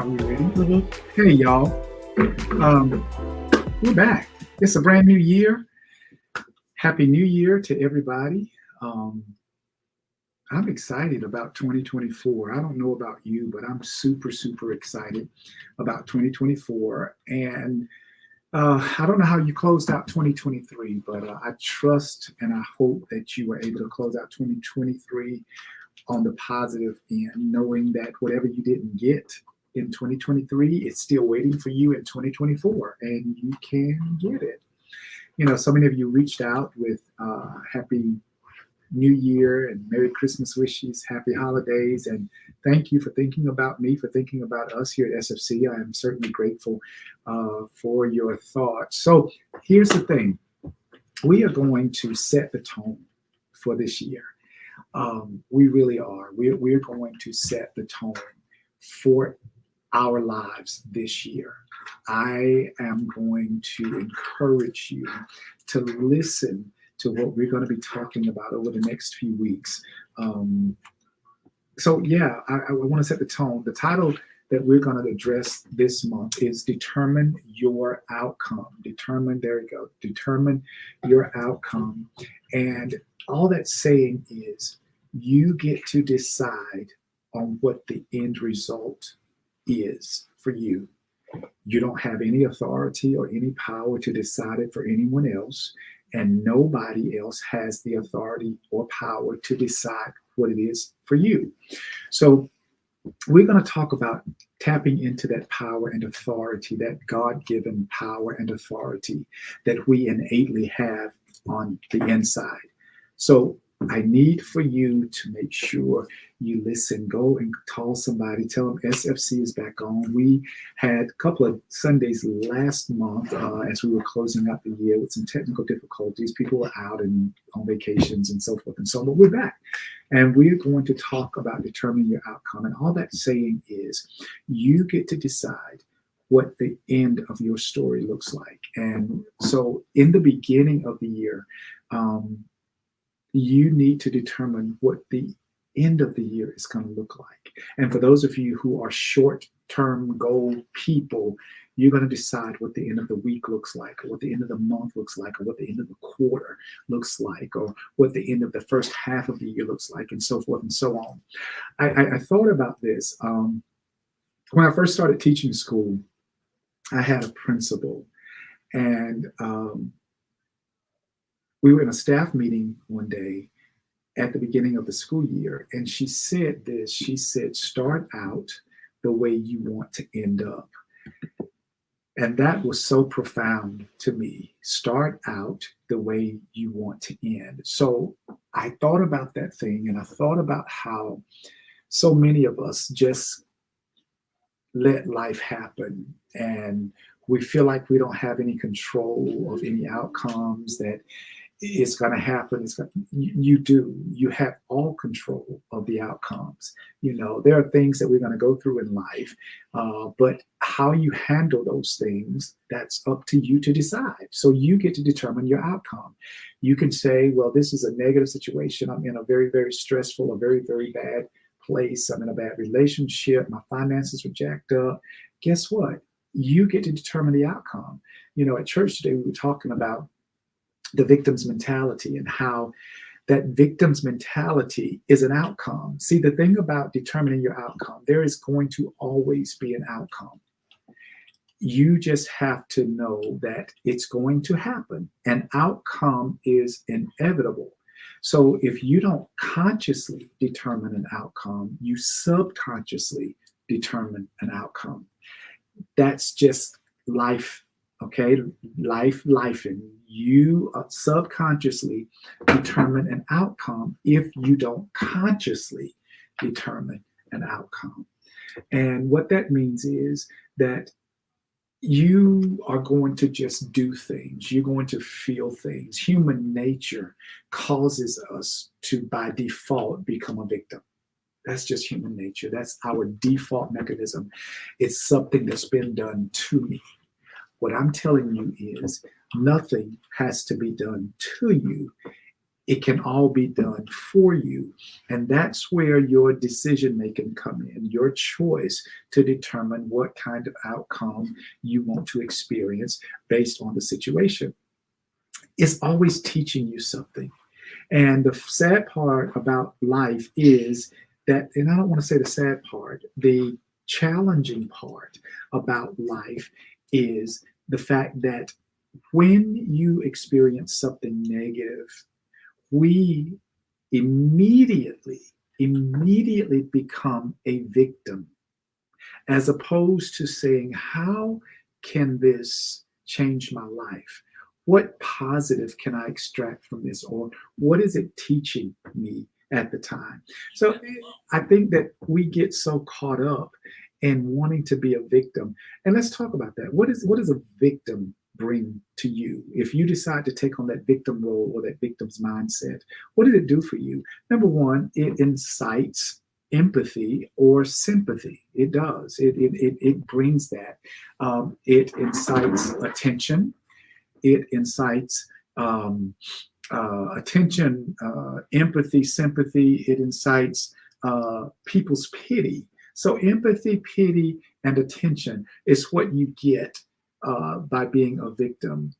Are we ready? Mhm. Hey, y'all. Um, we're back. It's a brand new year. Happy New Year to everybody. Um, I'm excited about 2024. I don't know about you, but I'm super, super excited about 2024. And I don't know how you closed out 2023, but I trust and I hope that you were able to close out 2023 on the positive end, knowing that whatever you didn't get in 2023, it's still waiting for you in 2024, and you can get it. So many of you reached out with happy New Year and Merry Christmas wishes, happy holidays, and thank you for thinking about me, for thinking about us here at SFC. I am certainly grateful for your thoughts. So here's the thing. We are going to set the tone for this year. We really are. We're going to set the tone for our lives this year. I am going to encourage you to listen to what we're going to be talking about over the next few weeks. I want to set the tone. The title that we're going to address this month is Determine Your Outcome. There you go. Determine your outcome. And all that's saying is you get to decide on what the end result is for you. You don't have any authority or any power to decide it for anyone else, and nobody else has the authority or power to decide what it is for you. So we're going to talk about tapping into that power and authority, that God-given power and authority that we innately have on the inside. So I need for you to make sure you listen. Go and call somebody. Tell them SFC is back on. We had a couple of Sundays last month as we were closing out the year with some technical difficulties. People were out and on vacations and so forth and so on. But we're back. And we're going to talk about determining your outcome. And all that's saying is you get to decide what the end of your story looks like. And so in the beginning of the year, you need to determine what the end of the year is going to look like. And for those of you who are short-term goal people, you're going to decide what the end of the week looks like, or what the end of the month looks like, or what the end of the quarter looks like, or what the end of the first half of the year looks like, and so forth and so on. I thought about this. When I first started teaching school, I had a principal, and we were in a staff meeting one day at the beginning of the school year, and she said this. She said, start out the way you want to end up. And that was so profound to me. Start out the way you want to end. So I thought about that thing, and I thought about how so many of us just let life happen, and we feel like we don't have any control of any outcomes, that it's going to happen. You do. You have all control of the outcomes. There are things that we're going to go through in life, but how you handle those things, that's up to you to decide. So you get to determine your outcome. You can say, well, this is a negative situation. I'm in a very, very stressful, a very, very bad place. I'm in a bad relationship. My finances are jacked up. Guess what? You get to determine the outcome. At church today, we were talking about the victim's mentality and how that victim's mentality is an outcome. See, the thing about determining your outcome, there is going to always be an outcome. You just have to know that it's going to happen. An outcome is inevitable. So if you don't consciously determine an outcome, you subconsciously determine an outcome. That's just life. Okay, life, and you subconsciously determine an outcome if you don't consciously determine an outcome. And what that means is that you are going to just do things. You're going to feel things. Human nature causes us to, by default, become a victim. That's just human nature. That's our default mechanism. It's something that's been done to me. What I'm telling you is nothing has to be done to you. It can all be done for you. And that's where your decision making come in, your choice to determine what kind of outcome you want to experience based on the situation. It's always teaching you something. And the sad part about life is that, and I don't want to say the sad part, the challenging part about life is the fact that when you experience something negative, we immediately become a victim, as opposed to saying, how can this change my life? What positive can I extract from this? Or what is it teaching me at the time? So I think that we get so caught up in wanting to be a victim. And let's talk about that. What does a victim bring to you? If you decide to take on that victim role or that victim's mindset, what did it do for you? Number one, it incites empathy or sympathy. It does. It brings that. It incites attention. It incites attention, empathy, sympathy. It incites people's pity. So empathy, pity, and attention is what you get by being a victim.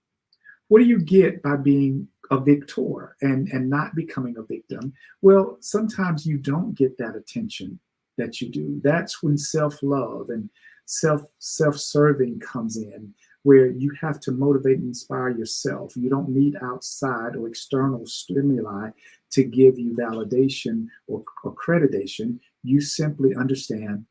What do you get by being a victor and not becoming a victim? Well, sometimes you don't get that attention that you do. That's when self-love and self-serving comes in, where you have to motivate and inspire yourself. You don't need outside or external stimuli to give you validation or accreditation. You simply understand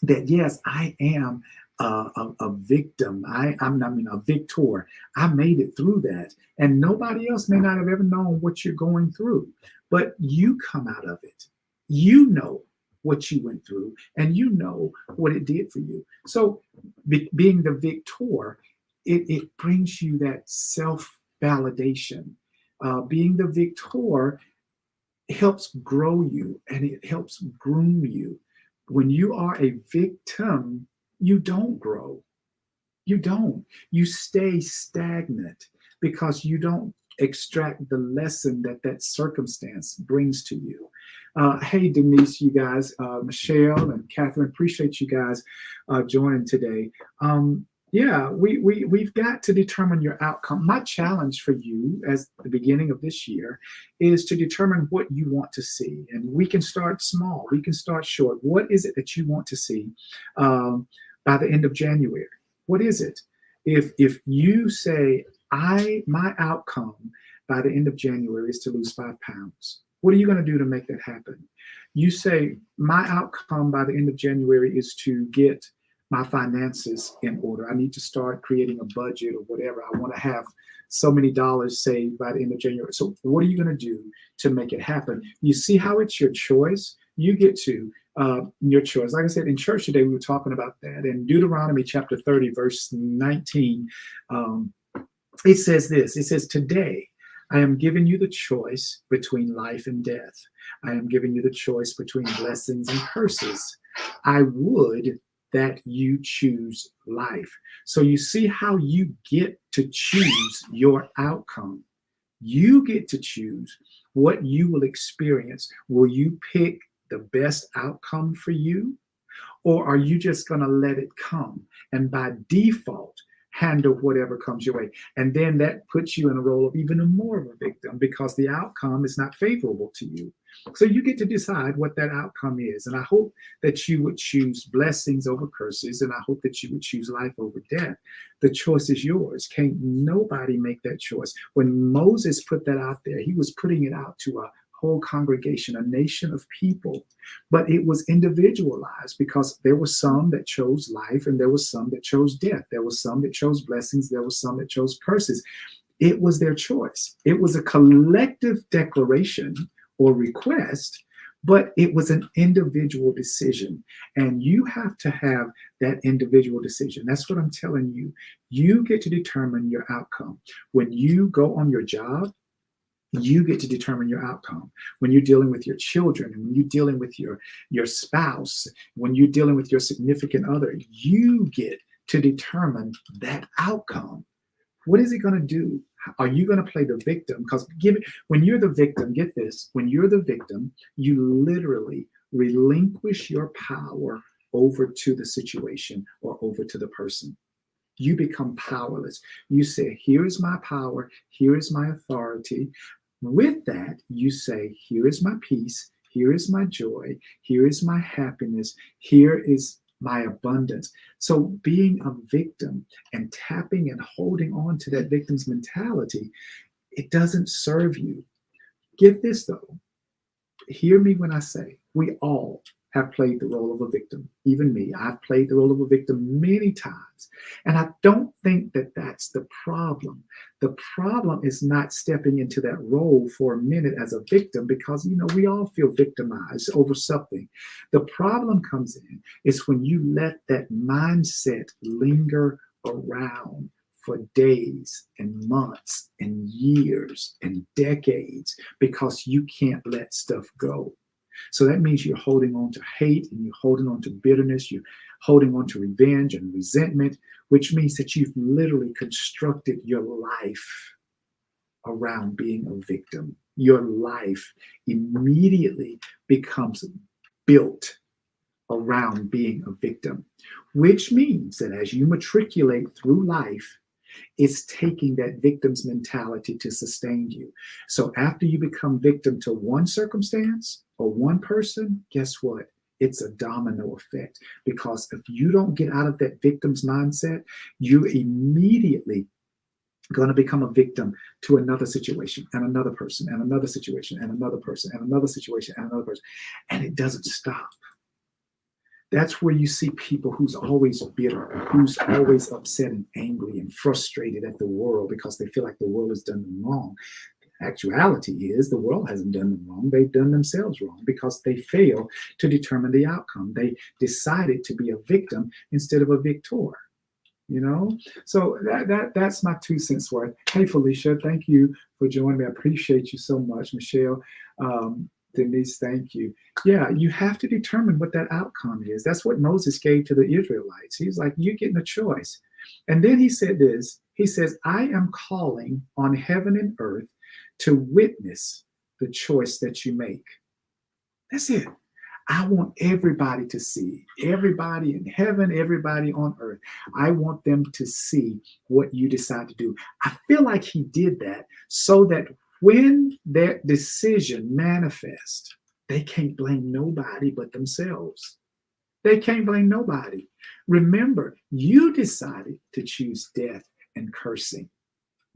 that, yes, I am a victim. I'm a victor. I made it through that. And nobody else may not have ever known what you're going through, but you come out of it. You know what you went through, and you know what it did for you. So being the victor, it brings you that self-validation. Being the victor helps grow you, and it helps groom you. When you are a victim, you don't grow. You don't. You stay stagnant because you don't extract the lesson that circumstance brings to you. Hey, Denise, you guys, Michelle and Catherine, appreciate you guys joining today. Yeah, we've got to determine your outcome. My challenge for you as the beginning of this year is to determine what you want to see. And we can start small. We can start short. What is it that you want to see by the end of January? What is it? If you say, my outcome by the end of January is to lose 5 pounds, what are you going to do to make that happen? You say, my outcome by the end of January is to get my finances in order. I need to start creating a budget or whatever. I want to have so many dollars saved by the end of January. So what are you going to do to make it happen? You see how it's your choice? You get to your choice. Like I said, in church today, we were talking about that. In Deuteronomy chapter 30, verse 19, it says this. It says, today, I am giving you the choice between life and death. I am giving you the choice between blessings and curses. I would that you choose life. So you see how you get to choose your outcome. You get to choose what you will experience. Will you pick the best outcome for you? Or are you just going to let it come and by default handle whatever comes your way? And then that puts you in a role of even more of a victim because the outcome is not favorable to you. So you get to decide what that outcome is. And I hope that you would choose blessings over curses. And I hope that you would choose life over death. The choice is yours. Can't nobody make that choice. When Moses put that out there, he was putting it out to a whole congregation, a nation of people. But it was individualized because there were some that chose life and there was some that chose death. There was some that chose blessings. There was some that chose curses. It was their choice. It was a collective declaration or request, but it was an individual decision. And you have to have that individual decision. That's what I'm telling you. You get to determine your outcome. When you go on your job, you get to determine your outcome. When you're dealing with your children, and when you're dealing with your spouse, when you're dealing with your significant other, you get to determine that outcome. What is it going to do Are you going to play the victim? Because when you're the victim, get this, when you're the victim, you literally relinquish your power over to the situation or over to the person. You become powerless. You say, here is my power, here is my authority. With that, you say, here is my peace, here is my joy, here is my happiness, here is my abundance. So being a victim and tapping and holding on to that victim's mentality, it doesn't serve you. Get this though. Hear me when I say we all have played the role of a victim. Even me, I've played the role of a victim many times. And I don't think that that's the problem. The problem is not stepping into that role for a minute as a victim, because, we all feel victimized over something. The problem comes in is when you let that mindset linger around for days and months and years and decades because you can't let stuff go. So that means you're holding on to hate, and you're holding on to bitterness, you're holding on to revenge and resentment, which means that you've literally constructed your life around being a victim. Your life immediately becomes built around being a victim, which means that as you matriculate through life, it's taking that victim's mentality to sustain you. So after you become victim to one circumstance or one person, guess what? It's a domino effect, because if you don't get out of that victim's mindset, you immediately going to become a victim to another situation and another person and another situation and another person and another situation and another person. And it doesn't stop. That's where you see people who's always bitter, who's always upset and angry and frustrated at the world because they feel like the world has done them wrong. The actuality is the world hasn't done them wrong. They've done themselves wrong because they fail to determine the outcome. They decided to be a victim instead of a victor. So that's my 2 cents worth. Hey, Felicia, thank you for joining me. I appreciate you so much. Michelle, Denise, thank you. Yeah, you have to determine what that outcome is. That's what Moses gave to the Israelites. He's like, you're getting a choice. And then he said this, he says, I am calling on heaven and earth to witness the choice that you make. That's it. I want everybody to see, everybody in heaven, everybody on earth. I want them to see what you decide to do. I feel like he did that so that when their decision manifests, they can't blame nobody but themselves. They can't blame nobody. Remember, you decided to choose death and cursing.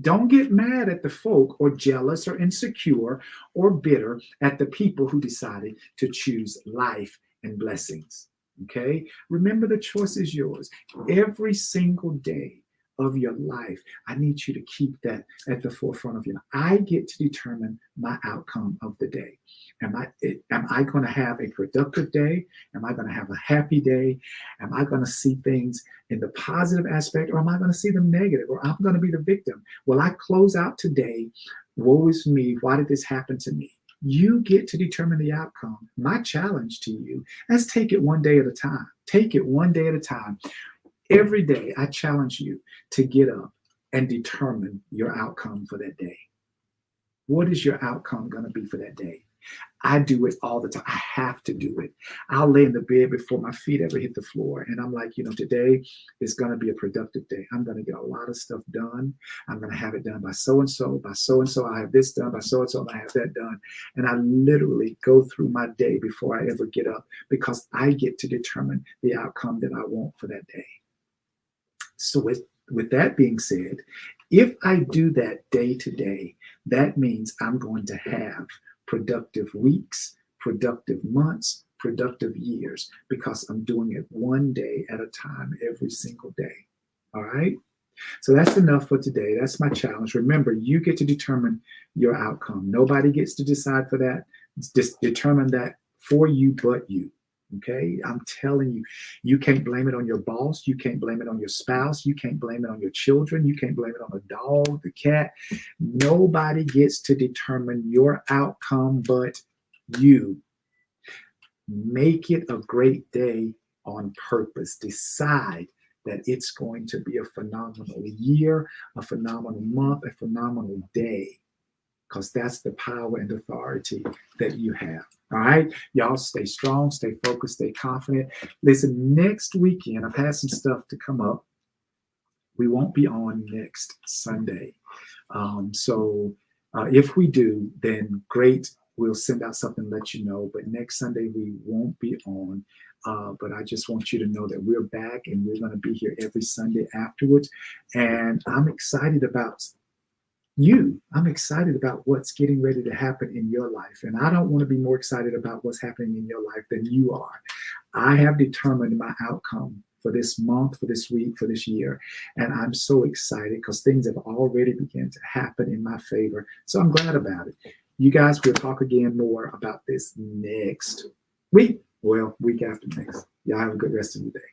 Don't get mad at the folk or jealous or insecure or bitter at the people who decided to choose life and blessings. Okay? Remember, the choice is yours. Every single day of your life, I need you to keep that at the forefront of you. I get to determine my outcome of the day. Am I going to have a productive day? Am I going to have a happy day? Am I going to see things in the positive aspect, or am I going to see them negative, or I'm going to be the victim? Will I close out today, woe is me, why did this happen to me? You get to determine the outcome. My challenge to you is take it one day at a time. Take it one day at a time. Every day, I challenge you to get up and determine your outcome for that day. What is your outcome going to be for that day? I do it all the time. I have to do it. I'll lay in the bed before my feet ever hit the floor. And I'm like, today is going to be a productive day. I'm going to get a lot of stuff done. I'm going to have it done by so-and-so. By so-and-so, I have this done. By so-and-so, I have that done. And I literally go through my day before I ever get up, because I get to determine the outcome that I want for that day. So with that being said, if I do that day to day, that means I'm going to have productive weeks, productive months, productive years, because I'm doing it one day at a time every single day. All right? So that's enough for today. That's my challenge. Remember, you get to determine your outcome. Nobody gets to decide for that. Just determine that for you but you. Okay, I'm telling you, you can't blame it on your boss. You can't blame it on your spouse. You can't blame it on your children. You can't blame it on the dog, the cat. Nobody gets to determine your outcome but you. Make it a great day on purpose. Decide that it's going to be a phenomenal year, a phenomenal month, a phenomenal day, because that's the power and authority that you have. All right. Y'all stay strong, stay focused, stay confident. Listen, next weekend, I've had some stuff to come up. We won't be on next Sunday. So if we do, then great. We'll send out something to let you know. But next Sunday, we won't be on. But I just want you to know that we're back and we're going to be here every Sunday afterwards. And I'm excited about you. I'm excited about what's getting ready to happen in your life. And I don't want to be more excited about what's happening in your life than you are. I have determined my outcome for this month, for this week, for this year. And I'm so excited because things have already begun to happen in my favor. So I'm glad about it. You guys, we'll talk again more about this next week. Well, week after next. Y'all have a good rest of your day.